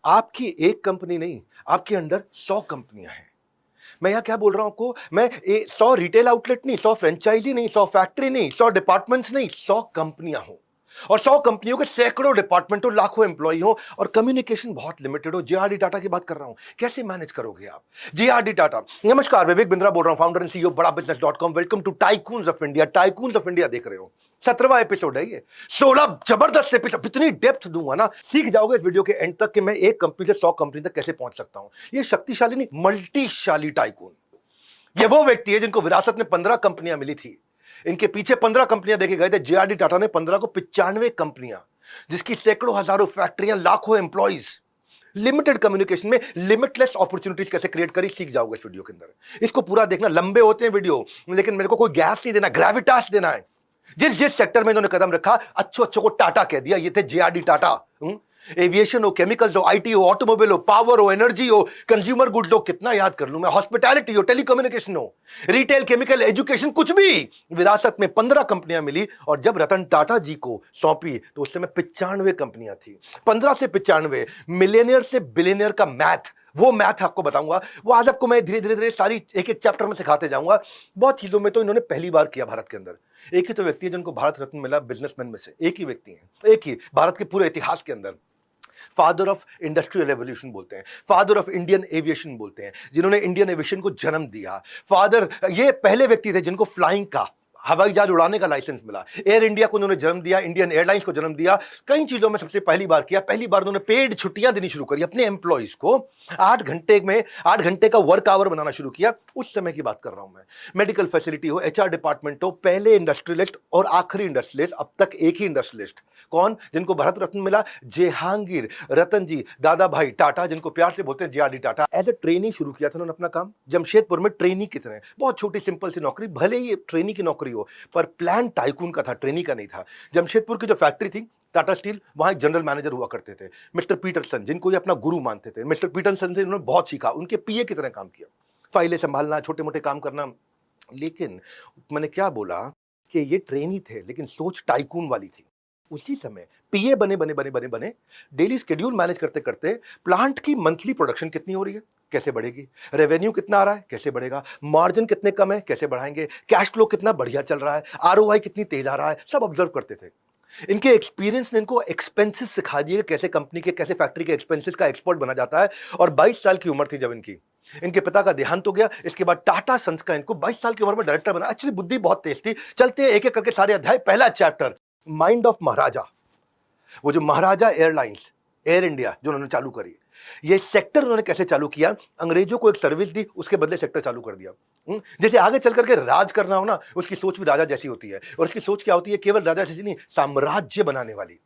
आपकी एक कंपनी नहीं, आपके अंडर 100 कंपनियां हैं। मैं यहाँ क्या बोल रहा हूं आपको, मैं 100 रिटेल आउटलेट नहीं, 100 फ्रेंचाइजी नहीं, 100 फैक्ट्री नहीं, 100 डिपार्टमेंट्स नहीं, 100 कंपनियां हो और 100 कंपनियों के सैकड़ों डिपार्टमेंट हो, लाखों एम्प्लॉय हो और कम्युनिकेशन बहुत लिमिटेड हो। जेआरडी टाटा की बात कर रहा हूं, कैसे मैनेज करोगे आप जेआरडी टाटा? नमस्कार, विवेक बिंद्रा बोल रहा हूं, founder and CEO Bada business dot com. Welcome to tycoons of India. Tycoons of India देख रहे हो, 17वां एपिसोड है ये। 16 जबरदस्त एपिसोड, इतनी डेप्थ दूंगा ना, सीख जाओगे इस वीडियो के एंड तक कि मैं एक कंपनी से 100 कंपनी तक कैसे पहुंच सकता हूं। ये शक्तिशाली नहीं, मल्टीशाली टाइकून। ये वो व्यक्ति है जिनको विरासत में 15 कंपनियां मिली थी। इनके पीछे 15 कंपनियां देखे गए थे। जेआरडी टाटा ने 15 को 95 कंपनियां, जिसकी सैकड़ों हजारों फैक्ट्रियां, लाखों एम्प्लॉइज, लिमिटेड कम्युनिकेशन में लिमिटलेस अपॉर्चुनिटीज कैसे क्रिएट करी, सीख जाओगे इस वीडियो के अंदर। इसको पूरा देखना। लंबे होते हैं वीडियो, लेकिन मेरे को कोई गैस नहीं देना, ग्रेविटास देना है। जिस जिस सेक्टर में इन्होंने कदम रखा, अच्छो अच्छो को टाटा कह दिया। ये थे जेआरडी टाटा। एविएशन हो, केमिकल्स हो, आईटी हो, ऑटोमोबाइल हो, पावर हो, एनर्जी हो, कंज्यूमर गुड्स हो, कितना याद कर लूं मैं, हॉस्पिटैलिटी हो, टेलीकम्युनिकेशन हो, रिटेल, केमिकल, एजुकेशन, कुछ भी। विरासत में 15 कंपनियां मिली और जब रतन टाटा जी को सौंपी तो उस समय 95 कंपनियां थी। 15 से 95, मिलियनियर से बिलियनियर का मैथ, वो मैथ आपको बताऊंगा। वो आज आपको मैं धीरे धीरे सारी एक एक चैप्टर में सिखाते जाऊंगा। बहुत चीजों में तो इन्होंने पहली बार किया भारत के अंदर। एक ही तो व्यक्ति है जिनको भारत रत्न मिला बिजनेसमैन में से, एक ही व्यक्ति है, एक ही भारत के पूरे इतिहास के अंदर। फादर ऑफ इंडस्ट्रियल रेवोल्यूशन बोलते हैं, फादर ऑफ इंडियन एविएशन बोलते हैं, जिन्होंने इंडियन एविएशन को जन्म दिया। फादर, ये पहले व्यक्ति थे जिनको फ्लाइंग का, हवाई जहाज उड़ाने का लाइसेंस मिला। एयर इंडिया को उन्होंने जन्म दिया, इंडियन एयरलाइंस को जन्म दिया। कई चीजों में सबसे पहली बार किया। पहली बार उन्होंने पेड छुट्टियां देनी शुरू करी अपने एम्प्लॉइज को। 8 घंटे का वर्क आवर बनाना शुरू किया। उस समय की बात कर रहा हूं मैं। मेडिकल फैसिलिटी हो, एचआर डिपार्टमेंट हो, पहले इंडस्ट्रियलिस्ट और आखिरी इंडस्ट्रियलिस्ट, अब तक एक ही इंडस्ट्रियलिस्ट। कौन? जिनको भारत रत्न मिला, जहांगीर रतन जी दादा भाई टाटा, जिनको प्यार से बोलते हैं JRD Tata. As a trainee शुरू किया था उन्होंने अपना काम जमशेदपुर में। ट्रेनी की तरह, बहुत छोटी सिंपल सी नौकरी, भले ही ट्रेनी की नौकरी हो, पर प्लान टाइकून का था, ट्रेनी का नहीं था। जमशेदपुर की जो फैक्ट्री थी टाटा स्टील, वहां एक जनरल मैनेजर हुआ करते थे मिस्टर पीटरसन, जिनको ये अपना गुरु मानते थे। मिस्टर पीटरसन से उन्होंने बहुत सीखा, उनके पीए की तरह काम किया, फाइलें संभालना, छोटे मोटे काम करना। लेकिन मैंने क्या बोला कि ये ट्रेनी थे, लेकिन सोच टाइकून वाली थी। उसी समय पीए बने बने बने बने बने, डेली शेड्यूल मैनेज करते करते प्लांट की मंथली प्रोडक्शन कितनी हो रही है, कैसे बढ़ेगी, रेवेन्यू कितना आ रहा है, कैसे बढ़ेगा, मार्जिन कितने कम है, कैसे बढ़ाएंगे, कैश फ्लो कितना बढ़िया चल रहा है, आरओआई कितनी तेज आ रहा है, सब ऑब्जर्व करते थे। इनके एक्सपीरियंस ने इनको एक्सपेंसेस सिखा दिए, कैसे कंपनी के, कैसे फैक्ट्री के एक्सपेंसेस का एक्सपर्ट बना जाता है। और 22 साल की उम्र थी जब इनके पिता का देहांत हो गया। इसके बाद टाटा सन्स का इनको 22 साल की उम्र में डायरेक्टर बना। एक्चुअली बुद्धि बहुत तेज थी। चलते एक एक करके सारे अध्याय। पहला चैप्टर, माइंड ऑफ महाराजा। वो जो महाराजा एयरलाइंस, एयर इंडिया जो उन्होंने चालू करी, ये सेक्टर उन्होंने कैसे चालू किया, अंग्रेजों को एक सर्विस दी, उसके बदले सेक्टर चालू कर दिया। जैसे आगे चल करके राज करना हो ना, उसकी सोच भी राजा जैसी होती है। और उसकी सोच क्या होती है? केवल राजा जैसी नहीं, साम्राज्य बनाने वाली।